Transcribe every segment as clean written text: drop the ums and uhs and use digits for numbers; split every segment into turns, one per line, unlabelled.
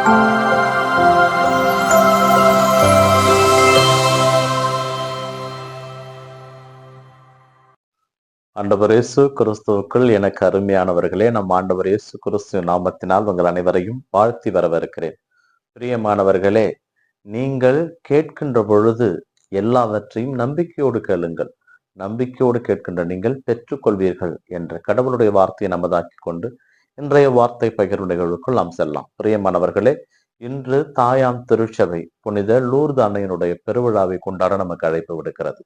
ஆண்டவர் இயேசு கிறிஸ்துவுக்குள் எனக்கு அருமையானவர்களே, நம் ஆண்டவர் இயேசு கிறிஸ்து நாமத்தினால் உங்கள் அனைவரையும் வாழ்த்தி வரவேற்கிறேன். பிரியமானவர்களே, நீங்கள் கேட்கின்ற பொழுது எல்லாவற்றையும் நம்பிக்கையோடு கேளுங்கள். நம்பிக்கையோடு கேட்கின்ற நீங்கள் பெற்றுக்கொள்வீர்கள் என்ற கடவுளுடைய வார்த்தையை நமதாக்கி கொண்டு இன்றைய வார்த்தை பகிர்வு நிகழ்வுக்குள் நாம் செல்லலாம். பிரியமானவர்களே, இன்று தாயாம் திருச்சபை புனித லூர்து அன்னையினுடைய பெருவிழாவை கொண்டாட நமக்கு அழைப்பு விடுக்கிறது.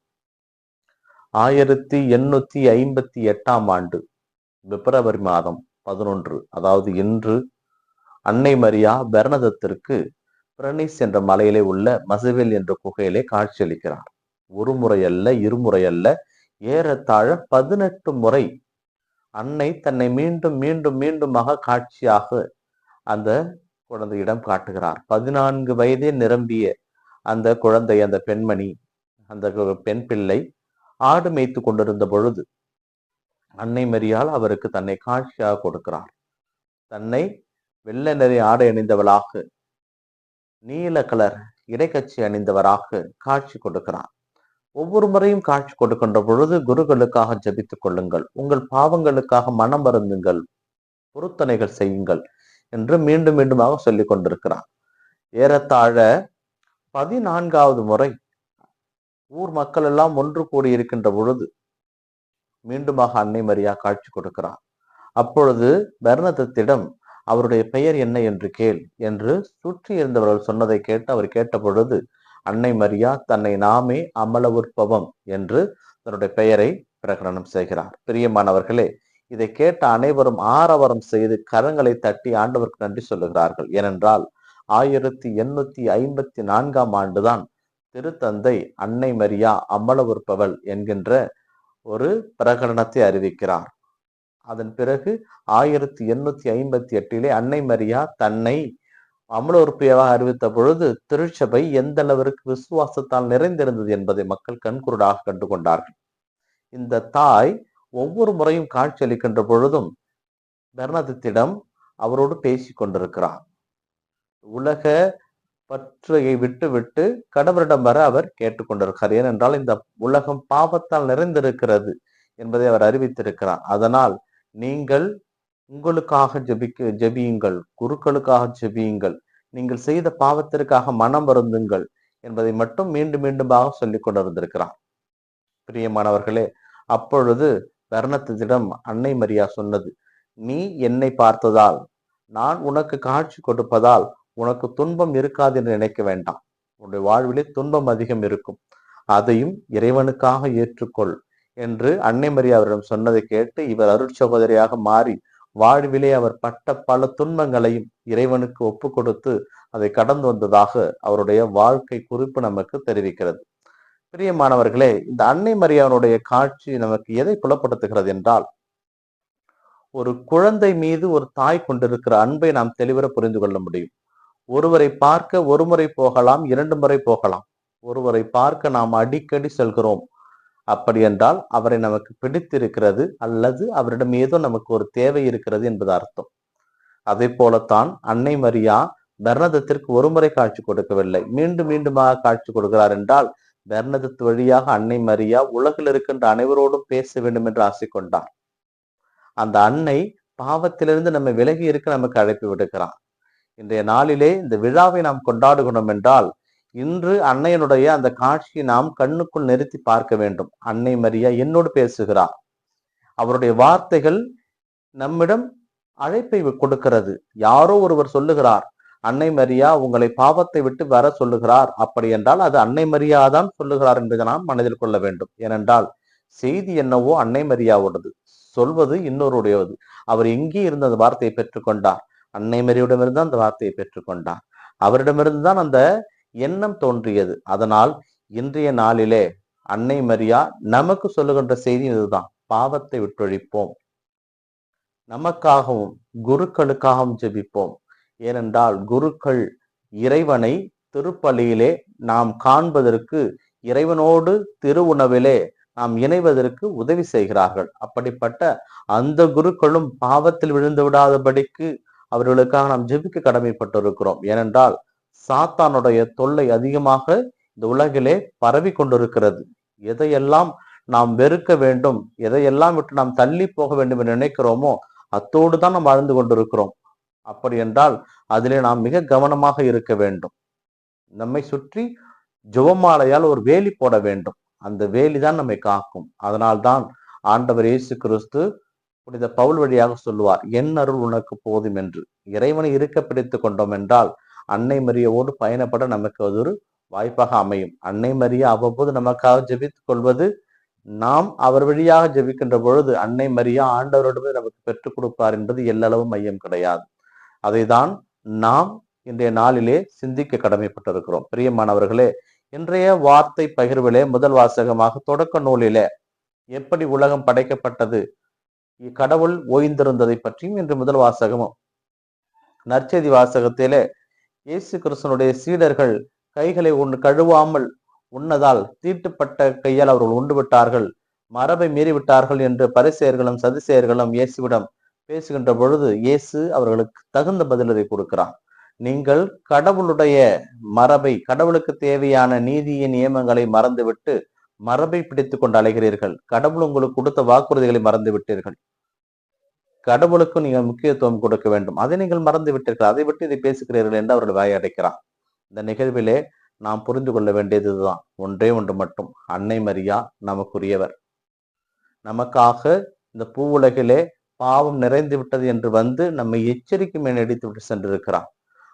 1858 பிப்ரவரி மாதம் 11, அதாவது இன்று அன்னை மரியா பெர்னதத்திற்கு பிரனிஸ் என்ற மலையிலே உள்ள மசவேல் என்ற குகையிலே காட்சியளிக்கிறார். ஒரு முறை அல்ல, இருமுறை அல்ல, ஏறத்தாழ 18 முறை அன்னை தன்னை மீண்டும் மீண்டும் மீண்டுமாக காட்சியாக அந்த குழந்தையிடம் காட்டுகிறார். 14 வயதே நிரம்பிய அந்த குழந்தை, அந்த பெண்மணி, அந்த பெண் பிள்ளை ஆடு மேய்த்து கொண்டிருந்த பொழுது அன்னை மரியாள் அவருக்கு தன்னை காட்சியாக கொடுக்கிறார். தன்னை வெள்ளை நிறை ஆடை அணிந்தவளாக, நீல கலர் இடைக்கச்சி அணிந்தவராக காட்சி கொடுக்கிறார். ஒவ்வொரு முறையும் காட்சி கொடுக்கின்ற பொழுது குருக்களுக்காக ஜபித்துக் கொள்ளுங்கள், உங்கள் பாவங்களுக்காக மனம் வருந்துங்கள், பொருத்தனைகள் செய்யுங்கள் என்று மீண்டும் மீண்டுமாக சொல்லிக் கொண்டிருக்கிறார். ஏறத்தாழ 14வது முறை ஊர் மக்கள் எல்லாம் ஒன்று கூடி இருக்கின்ற பொழுது மீண்டுமாக அன்னை மரியா காட்சி கொடுக்கிறார். அப்பொழுது பெர்னதத்திடம் அவருடைய பெயர் என்ன என்று கேள் என்று சுற்றி இருந்தவர்கள் சொன்னதை கேட்டு அவர் கேட்ட பொழுது அன்னை மரியா தன்னை நாமே அமலவுற்பவம் என்று தன்னுடைய பெயரை பிரகடனம் செய்கிறார். பிரியமானவர்களே, இதை கேட்ட அனைவரும் ஆரவாரம் செய்து கரங்களை தட்டி ஆண்டவருக்கு நன்றி சொல்லுகிறார்கள். ஏனென்றால் 1854 தான் திருத்தந்தை அன்னை மரியா அமலவுற்பவள் என்கின்ற ஒரு பிரகடனத்தை அறிவிக்கிறார். அதன் பிறகு 1858 அன்னை மரியா தன்னை அமலவுற்பையாக அறிவித்த பொழுது திருச்சபை எந்த அளவிற்கு விசுவாசத்தால் நிறைந்திருந்தது என்பதை மக்கள் கண்குருடாக கண்டு கொண்டார்கள். இந்த தாய் ஒவ்வொரு முறையும் காட்சியளிக்கின்ற பொழுதும் பெர்னதத்திடம் அவரோடு பேசிக் கொண்டிருக்கிறார். உலக பற்றையை விட்டு கடவுளிடம் வர அவர் கேட்டுக்கொண்டிருக்கிறார். ஏனென்றால் இந்த உலகம் பாவத்தால் நிறைந்திருக்கிறது என்பதை அவர் அறிவித்திருக்கிறார். அதனால் நீங்கள் உங்களுக்காக ஜெபியுங்கள், குருக்களுக்காக ஜெபியுங்கள், நீங்கள் செய்த பாவத்திற்காக மனம் வருந்துங்கள் என்பதை மட்டும் மீண்டும் மீண்டுமாக சொல்லிக் கொண்டிருந்திருக்கிறார். பிரியமானவர்களே, அப்பொழுது பெர்னதத்திடம் அன்னை மரியா சொன்னது, நீ என்னை பார்த்ததால், நான் உனக்கு காட்சி கொடுப்பதால் உனக்கு துன்பம் இருக்காது என்று நினைக்க வேண்டாம். உன்னுடைய வாழ்விலே துன்பம் அதிகம் இருக்கும், அதையும் இறைவனுக்காக ஏற்றுக்கொள் என்று அன்னை மரியா அவரிடம் சொன்னதை கேட்டு இவர் அருட்சகோதரியாக மாறி வாழ்விலே அவர் பட்ட பல துன்பங்களையும் இறைவனுக்கு ஒப்பு கொடுத்து அதை கடந்து வந்ததாக அவருடைய வாழ்க்கை குறிப்பு நமக்கு தெரிவிக்கிறது. பிரியமானவர்களே, இந்த அன்னை மரியாவுடைய காட்சி நமக்கு எதை புலப்படுத்துகிறது என்றால், ஒரு குழந்தை மீது ஒரு தாய் கொண்டிருக்கிற அன்பை நாம் தெளிவர புரிந்து கொள்ள முடியும். ஒருவரை பார்க்க ஒரு முறை போகலாம், 2 முறை போகலாம். ஒருவரை பார்க்க நாம் அடிக்கடி செல்கிறோம். அப்படி என்றால் அவரை நமக்கு பிடித்திருக்கிறது அல்லது அவரிடம் ஏதோ நமக்கு ஒரு தேவை இருக்கிறது என்பது அர்த்தம். அதே போலத்தான் அன்னை மரியா பெர்னதத்திற்கு ஒரு முறை காட்சி கொடுக்கவில்லை, மீண்டும் மீண்டுமாக காட்சி கொடுக்கிறார் என்றால் பெர்னதத் வழியாக அன்னை மரியா உலகில் இருக்கின்ற அனைவரோடும் பேச வேண்டும் என்று ஆசை கொண்டார். அந்த அன்னை பாவத்திலிருந்து நம்ம விலகி இருக்க நமக்கு அழைப்பு விடுக்கிறார். இன்றைய நாளிலே இந்த விழாவை நாம் கொண்டாடுகிறோம் என்றால் இன்று அன்னையனுடைய அந்த காட்சியை நாம் கண்ணுக்குள் நிறுத்தி பார்க்க வேண்டும். அன்னை மரியா என்னோடு பேசுகிறார், அவருடைய வார்த்தைகள் நம்மிடம் அழைப்பை கொடுக்கிறது. யாரோ ஒருவர் சொல்லுகிறார், அன்னை மரியா உங்களை பாவத்தை விட்டு வர சொல்லுகிறார். அப்படி என்றால் அது அன்னை மரியா தான் சொல்லுகிறார் என்பதை நாம் மனதில் கொள்ள வேண்டும். ஏனென்றால் செய்தி என்னவோ அன்னை மரியாவோடது, சொல்வது இன்னொருடையது. அவர் எங்கே இருந்து அந்த வார்த்தையை பெற்றுக்கொண்டார்? அன்னை மரியாவிடமிருந்து அந்த வார்த்தையை பெற்றுக்கொண்டார். அவரிடமிருந்து தான் அந்த எண்ணம் தோன்றியது. அதனால் இன்றைய நாளிலே அன்னை மரியா நமக்கு சொல்லுகின்ற செய்தி இதுதான், பாவத்தை விட்டொழிப்போம், நமக்காகவும் குருக்களுக்காகவும் ஜெபிப்போம். ஏனென்றால் குருக்கள் இறைவனை திருப்பலியிலே நாம் காண்பதற்கு, இறைவனோடு திருவுணவிலே நாம் இணைவதற்கு உதவி செய்கிறார்கள். அப்படிப்பட்ட அந்த குருக்களும் பாவத்தில் விழுந்து விடாதபடிக்கு அவர்களுக்காக நாம் ஜெபிக்க கடமைப்பட்டிருக்கிறோம். ஏனென்றால் சாத்தானுடைய தொல்லை அதிகமாக இந்த உலகிலே பரவி கொண்டிருக்கிறது. எதையெல்லாம் நாம் வெறுக்க வேண்டும், எதையெல்லாம் விட்டு நாம் தள்ளி போக வேண்டும் என்று நினைக்கிறோமோ அத்தோடு தான் நாம் வாழ்ந்து கொண்டிருக்கிறோம். அப்படி என்றால் அதிலே நாம் மிக கவனமாக இருக்க வேண்டும். நம்மை சுற்றி ஜெபமாலையால் ஒரு வேலி போட வேண்டும். அந்த வேலி தான் நம்மை காக்கும். அதனால்தான் ஆண்டவர் இயேசு கிறிஸ்து புனித பவுல் வழியாக சொல்லுவார், என் அருள் உனக்கு போதும் என்று. இறைவனை இருக்க பிடித்துக் கொண்டோம் என்றால் அன்னை மரியாவோடு பயணப்பட நமக்கு அது ஒரு வாய்ப்பாக அமையும். அன்னை மரியா அவ்வப்போது நமக்காக ஜெபித்துக் கொள்வது, நாம் அவர் வழியாக ஜெபிக்கின்ற பொழுது அன்னை மரியா ஆண்டவரிடமே நமக்கு பெற்றுக் கொடுப்பார் என்பது எல்லளவும் மையம் கிடையாது. அதைதான் நாம் இன்றைய நாளிலே சிந்திக்க கடமைப்பட்டிருக்கிறோம். பிரியமானவர்களே, இன்றைய வார்த்தை பகிர்விலே முதல் வாசகமாக தொடக்க நூலிலே எப்படி உலகம் படைக்கப்பட்டது, கடவுள் ஓய்ந்திருந்ததை பற்றியும் இன்று முதல் வாசகமும். நற்செய்தி வாசகத்திலே இயேசு கிறிஸ்துனுடைய சீடர்கள் கைகளை கழுவாமல் உண்ணதால் தீட்டுப்பட்ட கையால் அவர்கள் உண்டு விட்டார்கள், மரபை மீறிவிட்டார்கள் என்று பரிசேயர்களும் சதுசேயர்களும் இயேசுவிடம் பேசுகின்ற பொழுது இயேசு அவர்களுக்கு தகுந்த பதிலரை கொடுக்கிறார். நீங்கள் கடவுளுடைய மரபை, கடவுளுக்கு தேவையான நீதியின் நியமங்களை மறந்துவிட்டு மரபை பிடித்துக் கொண்டு அலைகிறீர்கள். கடவுள் உங்களுக்கு கொடுத்த வாக்குறுதிகளை மறந்து விட்டீர்கள். கடவுளுக்கு நீங்கள் முக்கியத்துவம் கொடுக்க வேண்டும், அதை நீங்கள் மறந்து விட்டீர்கள். அதை விட்டு இதை பேசுகிறீர்கள் என்று அவர்கள் வாயடைக்கிறார். இந்த நிகழ்விலே நாம் புரிந்து கொள்ள வேண்டியதுதான் ஒன்றே ஒன்று மட்டும், அன்னை மரியா நமக்குரியவர். நமக்காக இந்த பூ உலகிலே பாவம் நிறைந்து விட்டது என்று வந்து நம்மை எச்சரிக்கை மேல் அடித்து விட்டு சென்றிருக்கிறார்.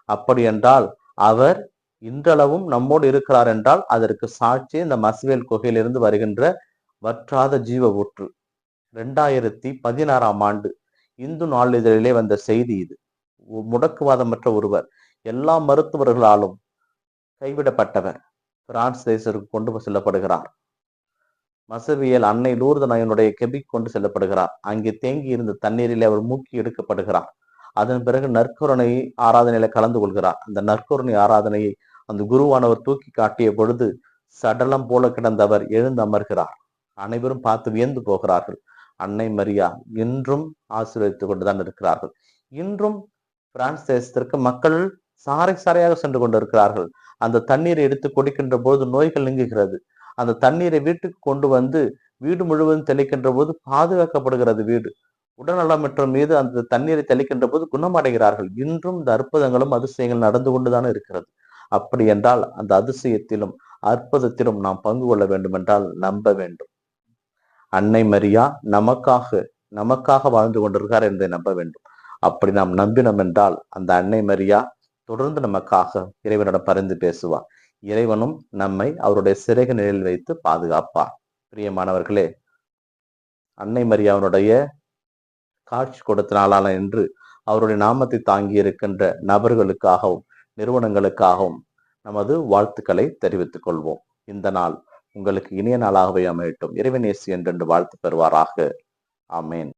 அப்படி என்றால் அவர் இன்றளவும் நம்மோடு இருக்கிறார் என்றால் அதற்கு சாட்சி இந்த மஸ்வேல் குகையிலிருந்து வருகின்ற வற்றாத ஜீவ ஊற்று. 2016ஆம் ஆண்டு இந்து நாளிதழிலே வந்த செய்தி இது. முடக்குவாதமற்ற ஒருவர், எல்லா மருத்துவர்களாலும் கைவிடப்பட்டவர், பிரான்ஸ் தேசத்திற்கு கொண்டு செல்லப்படுகிறார். மசவியல் அன்னை லூர்து நாயனுடைய கெபிக் கொண்டு செல்லப்படுகிறார். அங்கே தேங்கி இருந்த தண்ணீரிலே அவர் மூக்கி எடுக்கப்படுகிறார். அதன் பிறகு நற்கருணை ஆராதனையில கலந்து கொள்கிறார். அந்த நற்கருணை ஆராதனையை அந்த குருவானவர் தூக்கி காட்டிய பொழுது சடலம் போல கிடந்தவர் எழுந்து அமர்கிறார். அனைவரும் பார்த்து வியந்து போகிறார்கள். அன்னை மரியா இன்றும் ஆசீர்வதித்துக் கொண்டுதான் இருக்கிறார்கள். இன்றும் பிரான்ஸ் தேசத்திற்கு மக்கள் சாறை சாறையாக சென்று கொண்டிருக்கிறார்கள். அந்த தண்ணீரை எடுத்து கொடுக்கின்ற போது நோய்கள் நீங்குகிறது. அந்த தண்ணீரை வீட்டுக்கு கொண்டு வந்து வீடு முழுவதும் தெளிக்கின்ற போது பாதுகாக்கப்படுகிறது வீடு. உடல்நலமற்ற மீது அந்த தண்ணீரை தெளிக்கின்ற போது குணமடைகிறார்கள். இன்றும் இந்த அற்புதங்களும் அதிசயங்கள் நடந்து கொண்டுதான் இருக்கிறது. அப்படி என்றால் அந்த அதிசயத்திலும் அற்புதத்திலும் நாம் பங்கு கொள்ள வேண்டும் என்றால் நம்ப வேண்டும். அன்னை மரியா நமக்காக வாழ்ந்து கொண்டிருக்கார் என்பதை நம்ப வேண்டும். அப்படி நாம் நம்பினோம் என்றால் அந்த அன்னை மரியா தொடர்ந்து நமக்காக இறைவனிடம் பரிந்து பேசுவார். இறைவனும் நம்மை அவருடைய சிறைக நிலையில் வைத்து பாதுகாப்பார். பிரியமானவர்களே, அன்னை மரியாவினுடைய காட்சி கொடுத்த நாளான என்று அவருடைய நாமத்தை தாங்கி இருக்கின்ற நபர்களுக்காகவும் நிறுவனங்களுக்காகவும் நமது வாழ்த்துக்களை தெரிவித்துக் கொள்வோம். இந்த நாள் உங்களுக்கு இனிய நாளாகவே அமையட்டும். இறைவன் இயேசு என்றென்று வாழ்த்து பெறுவாராக. ஆமேன்.